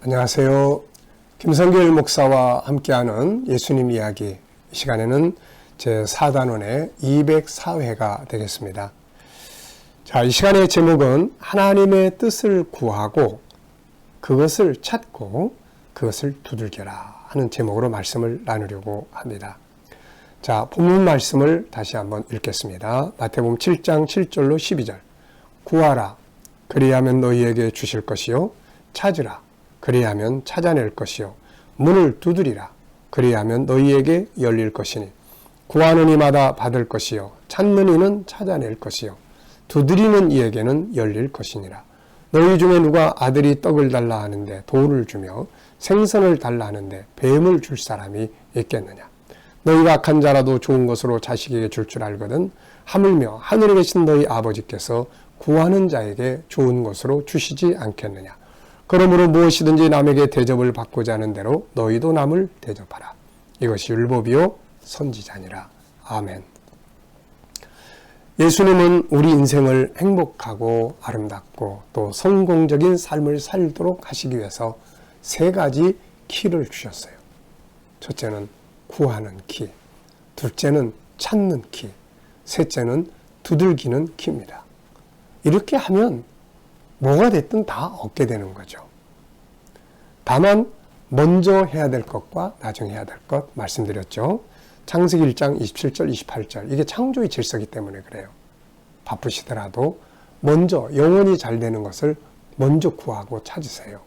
안녕하세요. 김성길 목사와 함께하는 예수님 이야기, 이 시간에는 제4단원의 204회가 되겠습니다. 자, 이 시간의 제목은 하나님의 뜻을 구하고 그것을 찾고 그것을 두들겨라 하는 제목으로 말씀을 나누려고 합니다. 자, 본문 말씀을 다시 한번 읽겠습니다. 마태복음 7장 7절로 12절. 구하라, 그리하면 너희에게 주실 것이요. 찾으라, 그리하면 찾아낼 것이요. 문을 두드리라, 그리하면 너희에게 열릴 것이니 구하는 이마다 받을 것이요. 찾는 이는 찾아낼 것이요. 두드리는 이에게는 열릴 것이니라. 너희 중에 누가 아들이 떡을 달라 하는데 돌을 주며 생선을 달라 하는데 뱀을 줄 사람이 있겠느냐. 너희가 악한 자라도 좋은 것으로 자식에게 줄 줄 알거든 하물며 하늘에 계신 너희 아버지께서 구하는 자에게 좋은 것으로 주시지 않겠느냐. 그러므로 무엇이든지 남에게 대접을 받고자 하는 대로 너희도 남을 대접하라. 이것이 율법이요 선지자니라. 아멘. 예수님은 우리 인생을 행복하고 아름답고 또 성공적인 삶을 살도록 하시기 위해서 세 가지 키를 주셨어요. 첫째는 구하는 키, 둘째는 찾는 키, 셋째는 두들기는 키입니다. 이렇게 하면 뭐가 됐든 다 얻게 되는 거죠. 다만 먼저 해야 될 것과 나중에 해야 될 것 말씀드렸죠. 창세기 1장 27절 28절, 이게 창조의 질서이기 때문에 그래요. 바쁘시더라도 먼저 영원히 잘 되는 것을 먼저 구하고 찾으세요.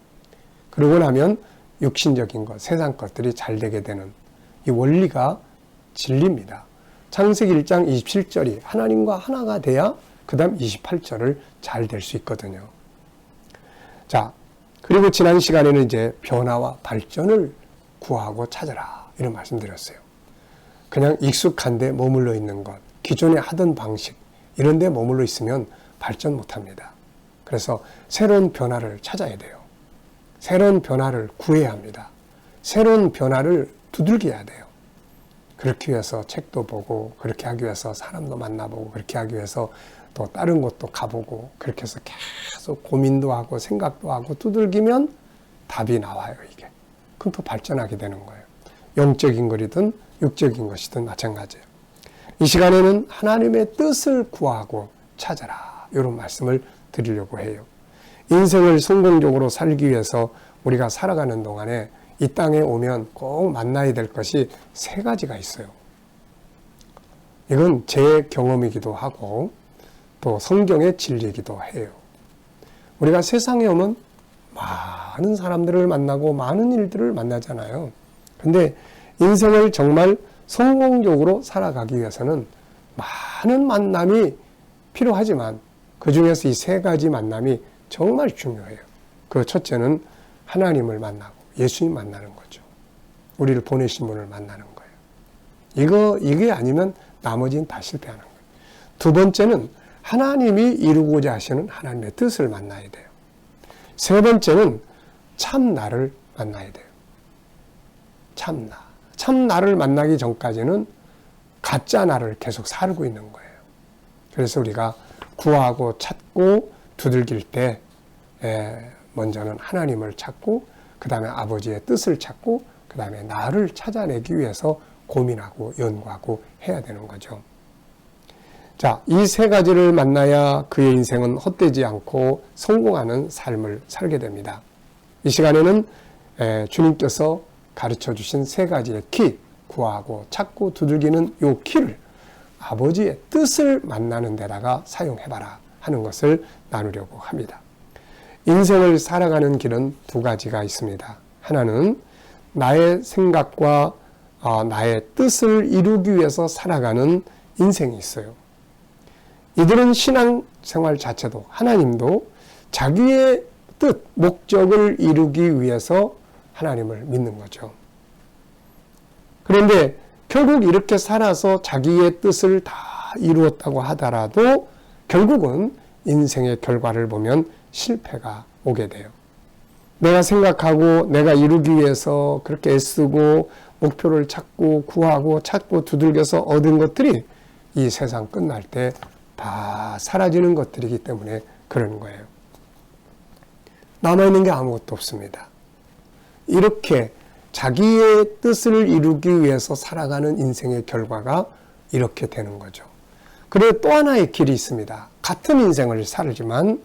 그러고 나면 육신적인 것, 세상 것들이 잘 되게 되는 이 원리가 진리입니다. 창세기 1장 27절이 하나님과 하나가 돼야 그 다음 28절을 잘 될 수 있거든요. 자, 그리고 지난 시간에는 이제 변화와 발전을 구하고 찾아라 이런 말씀드렸어요. 그냥 익숙한 데 머물러 있는 것, 기존에 하던 방식 이런 데 머물러 있으면 발전 못합니다. 그래서 새로운 변화를 찾아야 돼요. 새로운 변화를 구해야 합니다. 새로운 변화를 두들겨야 돼요. 그렇게 위해서 책도 보고, 그렇게 하기 위해서 사람도 만나보고, 그렇게 하기 위해서 또 다른 곳도 가보고, 그렇게 해서 계속 고민도 하고 생각도 하고 두들기면 답이 나와요. 이게. 그럼 또 발전하게 되는 거예요. 영적인 것이든 육적인 것이든 마찬가지예요. 이 시간에는 하나님의 뜻을 구하고 찾아라, 이런 말씀을 드리려고 해요. 인생을 성공적으로 살기 위해서 우리가 살아가는 동안에 이 땅에 오면 꼭 만나야 될 것이 세 가지가 있어요. 이건 제 경험이기도 하고 또 성경의 진리이기도 해요. 우리가 세상에 오면 많은 사람들을 만나고 많은 일들을 만나잖아요. 근데 인생을 정말 성공적으로 살아가기 위해서는 많은 만남이 필요하지만 그 중에서 이 세 가지 만남이 정말 중요해요. 그 첫째는 하나님을 만나고 예수님 만나는 거죠. 우리를 보내신 분을 만나는 거예요. 이게 아니면 나머지는 다 실패하는 거예요. 두 번째는 하나님이 이루고자 하시는 하나님의 뜻을 만나야 돼요. 세 번째는 참나를 만나야 돼요. 참나. 참나를 만나기 전까지는 가짜 나를 계속 살고 있는 거예요. 그래서 우리가 구하고 찾고 두들길 때 먼저는 하나님을 찾고 그 다음에 아버지의 뜻을 찾고 그 다음에 나를 찾아내기 위해서 고민하고 연구하고 해야 되는 거죠. 자, 이 세 가지를 만나야 그의 인생은 헛되지 않고 성공하는 삶을 살게 됩니다. 이 시간에는 주님께서 가르쳐 주신 세 가지의 키, 구하고 찾고 두들기는 이 키를 아버지의 뜻을 만나는 데다가 사용해봐라 하는 것을 나누려고 합니다. 인생을 살아가는 길은 두 가지가 있습니다. 하나는 나의 생각과 나의 뜻을 이루기 위해서 살아가는 인생이 있어요. 이들은 신앙생활 자체도 하나님도 자기의 뜻, 목적을 이루기 위해서 하나님을 믿는 거죠. 그런데 결국 이렇게 살아서 자기의 뜻을 다 이루었다고 하더라도 결국은 인생의 결과를 보면 실패가 오게 돼요. 내가 생각하고 내가 이루기 위해서 그렇게 애쓰고 목표를 찾고 구하고 찾고 두들겨서 얻은 것들이 이 세상 끝날 때 다 사라지는 것들이기 때문에 그러는 거예요. 남아있는 게 아무것도 없습니다. 이렇게 자기의 뜻을 이루기 위해서 살아가는 인생의 결과가 이렇게 되는 거죠. 그리고 또 하나의 길이 있습니다. 같은 인생을 살지만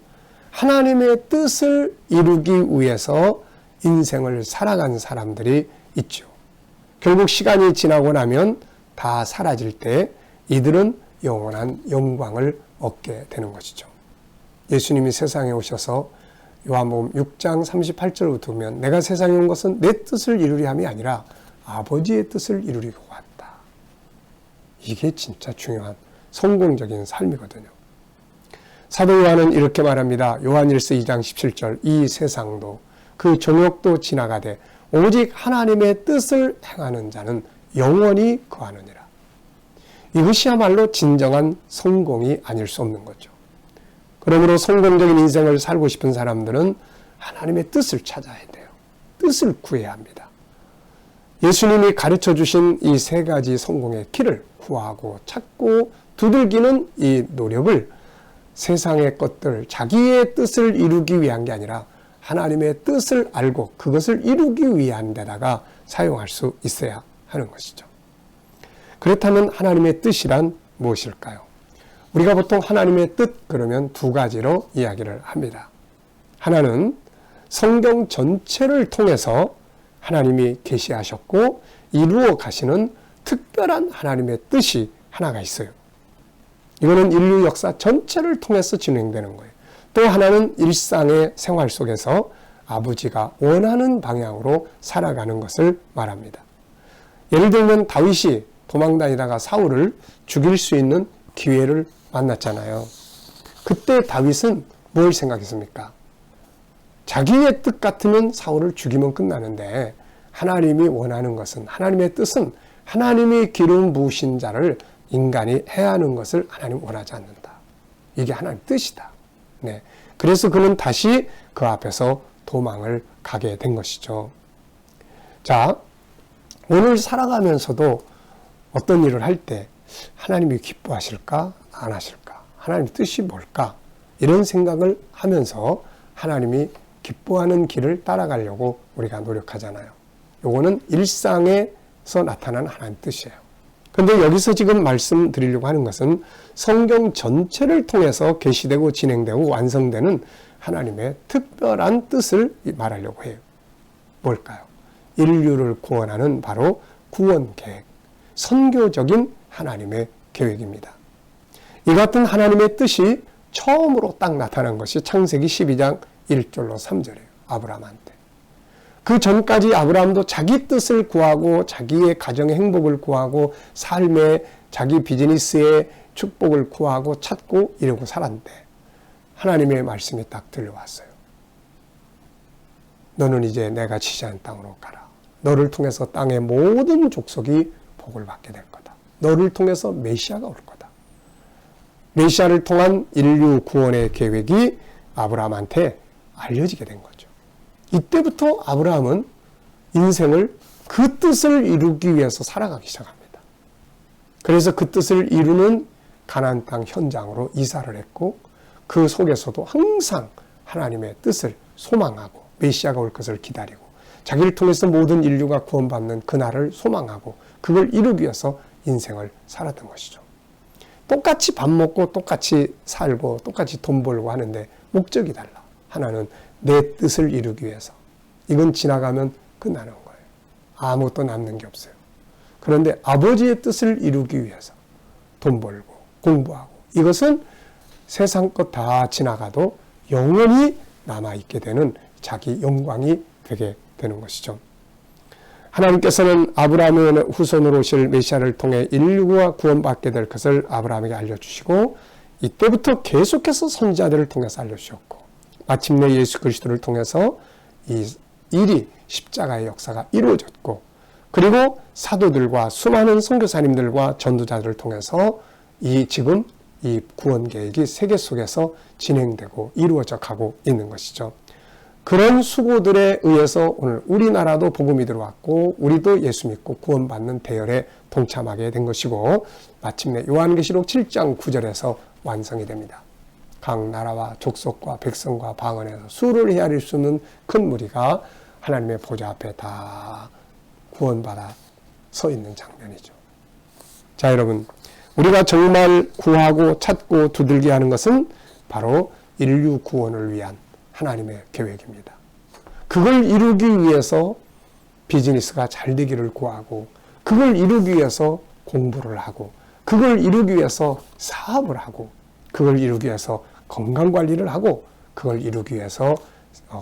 하나님의 뜻을 이루기 위해서 인생을 살아간 사람들이 있죠. 결국 시간이 지나고 나면 다 사라질 때 이들은 영원한 영광을 얻게 되는 것이죠. 예수님이 세상에 오셔서 요한복음 6장 38절부터 보면 내가 세상에 온 것은 내 뜻을 이루려 함이 아니라 아버지의 뜻을 이루려고 왔다. 이게 진짜 중요한 성공적인 삶이거든요. 사도 요한은 이렇게 말합니다. 요한일서 2장 17절 이 세상도 그 정욕도 지나가되 오직 하나님의 뜻을 행하는 자는 영원히 거하느니라. 이것이야말로 진정한 성공이 아닐 수 없는 거죠. 그러므로 성공적인 인생을 살고 싶은 사람들은 하나님의 뜻을 찾아야 돼요. 뜻을 구해야 합니다. 예수님이 가르쳐 주신 이 세 가지 성공의 길을 구하고 찾고 두들기는 이 노력을 세상의 것들, 자기의 뜻을 이루기 위한 게 아니라 하나님의 뜻을 알고 그것을 이루기 위한 데다가 사용할 수 있어야 하는 것이죠. 그렇다면 하나님의 뜻이란 무엇일까요? 우리가 보통 하나님의 뜻 그러면 두 가지로 이야기를 합니다. 하나는 성경 전체를 통해서 하나님이 계시하셨고 이루어 가시는 특별한 하나님의 뜻이 하나가 있어요. 이거는 인류 역사 전체를 통해서 진행되는 거예요. 또 하나는 일상의 생활 속에서 아버지가 원하는 방향으로 살아가는 것을 말합니다. 예를 들면 다윗이 도망다니다가 사울을 죽일 수 있는 기회를 만났잖아요. 그때 다윗은 뭘 생각했습니까? 자기의 뜻 같으면 사울을 죽이면 끝나는데 하나님이 원하는 것은 하나님의 뜻은 하나님이 기름 부으신 자를 인간이 해야 하는 것을 하나님 원하지 않는다. 이게 하나님 뜻이다. 네. 그래서 그는 다시 그 앞에서 도망을 가게 된 것이죠. 자, 오늘 살아가면서도 어떤 일을 할 때 하나님이 기뻐하실까? 안 하실까? 하나님의 뜻이 뭘까? 이런 생각을 하면서 하나님이 기뻐하는 길을 따라가려고 우리가 노력하잖아요. 요거는 일상에서 나타난 하나님의 뜻이에요. 그런데 여기서 지금 말씀드리려고 하는 것은 성경 전체를 통해서 계시되고 진행되고 완성되는 하나님의 특별한 뜻을 말하려고 해요. 뭘까요? 인류를 구원하는 바로 구원 계획, 선교적인 하나님의 계획입니다. 이 같은 하나님의 뜻이 처음으로 딱 나타난 것이 창세기 12장 1절로 3절이에요. 아브라함한테. 그 전까지 아브라함도 자기 뜻을 구하고 자기의 가정의 행복을 구하고 삶의 자기 비즈니스의 축복을 구하고 찾고 이러고 살았는데 하나님의 말씀이 딱 들려왔어요. 너는 이제 내가 지시한 땅으로 가라. 너를 통해서 땅의 모든 족속이 복을 받게 될 거다. 너를 통해서 메시아가 올 거다. 메시아를 통한 인류 구원의 계획이 아브라함한테 알려지게 된 거죠. 이때부터 아브라함은 인생을 그 뜻을 이루기 위해서 살아가기 시작합니다. 그래서 그 뜻을 이루는 가나안 땅 현장으로 이사를 했고 그 속에서도 항상 하나님의 뜻을 소망하고 메시아가 올 것을 기다리고 자기를 통해서 모든 인류가 구원받는 그날을 소망하고 그걸 이루기 위해서 인생을 살았던 것이죠. 똑같이 밥 먹고 똑같이 살고 똑같이 돈 벌고 하는데 목적이 달라. 하나는 내 뜻을 이루기 위해서. 이건 지나가면 끝나는 거예요. 아무것도 남는 게 없어요. 그런데 아버지의 뜻을 이루기 위해서 돈 벌고 공부하고 이것은 세상 것 다 지나가도 영원히 남아있게 되는 자기 영광이 되게 되는 것이죠. 하나님께서는 아브라함의 후손으로 오실 메시아를 통해 인류가 구원받게 될 것을 아브라함에게 알려주시고 이때부터 계속해서 선지자들을 통해서 알려주셨고 마침내 예수 그리스도를 통해서 이 일이 십자가의 역사가 이루어졌고 그리고 사도들과 수많은 선교사님들과 전도자들을 통해서 지금 이 구원 계획이 세계 속에서 진행되고 이루어져 가고 있는 것이죠. 그런 수고들에 의해서 오늘 우리나라도 복음이 들어왔고 우리도 예수 믿고 구원받는 대열에 동참하게 된 것이고 마침내 요한계시록 7장 9절에서 완성이 됩니다. 각 나라와 족속과 백성과 방언에서 수를 헤아릴 수 없는 큰 무리가 하나님의 보좌 앞에 다 구원받아 서 있는 장면이죠. 자, 여러분, 우리가 정말 구하고 찾고 두들게 하는 것은 바로 인류 구원을 위한 하나님의 계획입니다. 그걸 이루기 위해서 비즈니스가 잘 되기를 구하고, 그걸 이루기 위해서 공부를 하고, 그걸 이루기 위해서 사업을 하고, 그걸 이루기 위해서 건강관리를 하고, 그걸 이루기 위해서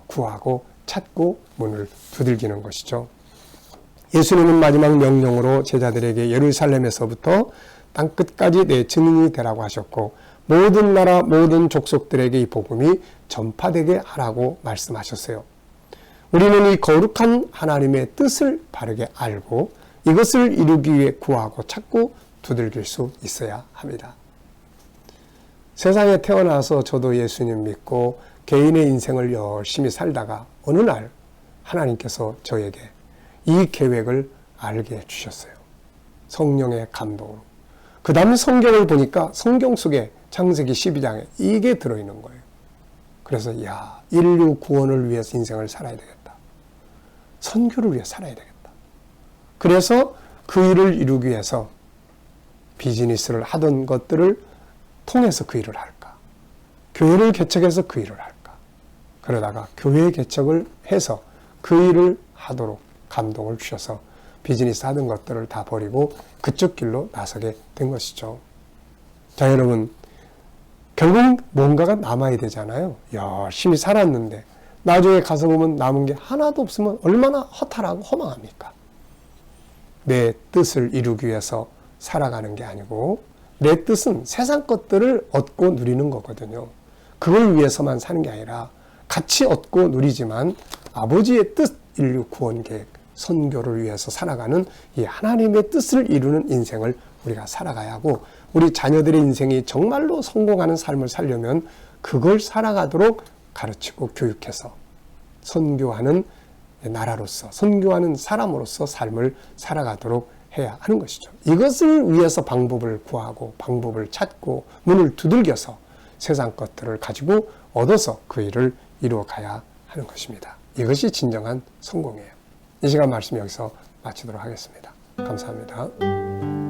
구하고 찾고 문을 두들기는 것이죠. 예수님은 마지막 명령으로 제자들에게 예루살렘에서부터 땅끝까지 내 증인이 되라고 하셨고, 모든 나라 모든 족속들에게 이 복음이 전파되게 하라고 말씀하셨어요. 우리는 이 거룩한 하나님의 뜻을 바르게 알고 이것을 이루기 위해 구하고 찾고 두들길 수 있어야 합니다. 세상에 태어나서 저도 예수님 믿고 개인의 인생을 열심히 살다가 어느 날 하나님께서 저에게 이 계획을 알게 해주셨어요. 성령의 감동으로. 그 다음 성경을 보니까 성경 속에 창세기 12장에 이게 들어있는 거예요. 그래서 인류 구원을 위해서 인생을 살아야 되겠다. 선교를 위해 살아야 되겠다. 그래서 그 일을 이루기 위해서 비즈니스를 하던 것들을 통해서 그 일을 할까? 교회를 개척해서 그 일을 할까? 그러다가 교회 개척을 해서 그 일을 하도록 감동을 주셔서 비즈니스 하던 것들을 다 버리고 그쪽 길로 나서게 된 것이죠. 자, 여러분, 결국 뭔가가 남아야 되잖아요. 열심히 살았는데 나중에 가서 보면 남은 게 하나도 없으면 얼마나 허탈하고 허망합니까? 내 뜻을 이루기 위해서 살아가는 게 아니고 내 뜻은 세상 것들을 얻고 누리는 거거든요. 그걸 위해서만 사는 게 아니라 같이 얻고 누리지만 아버지의 뜻, 인류 구원 계획, 선교를 위해서 살아가는 이 하나님의 뜻을 이루는 인생을 우리가 살아가야 하고, 우리 자녀들의 인생이 정말로 성공하는 삶을 살려면 그걸 살아가도록 가르치고 교육해서 선교하는 나라로서, 선교하는 사람으로서 삶을 살아가도록 해야 하는 것이죠. 이것을 위해서 방법을 구하고 방법을 찾고 문을 두들겨서 세상 것들을 가지고 얻어서 그 일을 이루어가야 하는 것입니다. 이것이 진정한 성공이에요. 이 시간 말씀 여기서 마치도록 하겠습니다. 감사합니다.